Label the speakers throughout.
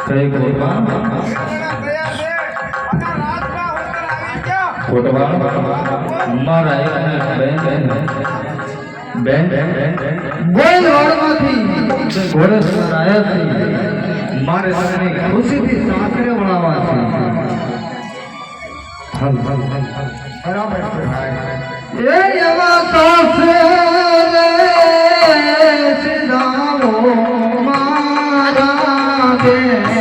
Speaker 1: કઈ કોટવા કોટવા મારા એક બેન ગોળવાડમાંથી ઘોડેશ્વર આવ્યા છે મારે તને ખુશીથી સાસરે વળાવવા છે બરાબર એ એવા સાસરે સિધાવો મારા બેનડી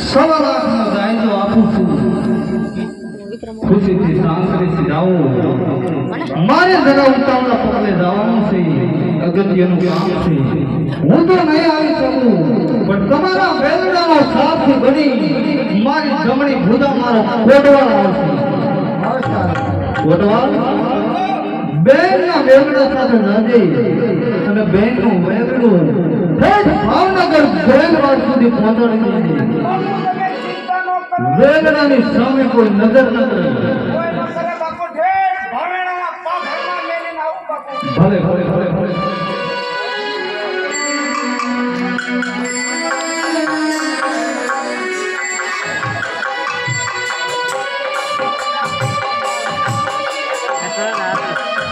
Speaker 1: સવા લાખનો દાયજો આપું છું ખુશીથી સાંકળીથી જાઓ મારે જરા ઉતાવળા પગલે જવાનું છે અગત્યનું કામ છે હું તો નહીં આવી શકું પણ તમારા વેલડાનો સાથ બની મારી જમણી ભૂદા મારો કોટવાળ આવશે કોટવાળ બેનના વેલડા સાથે નદી અને બેનનું વેલડું ભાવનગર ગોયલવાડ સુધી પહોંચાડી વેલડાની સામે કોઈ નજર ન કરે ભલે ભલે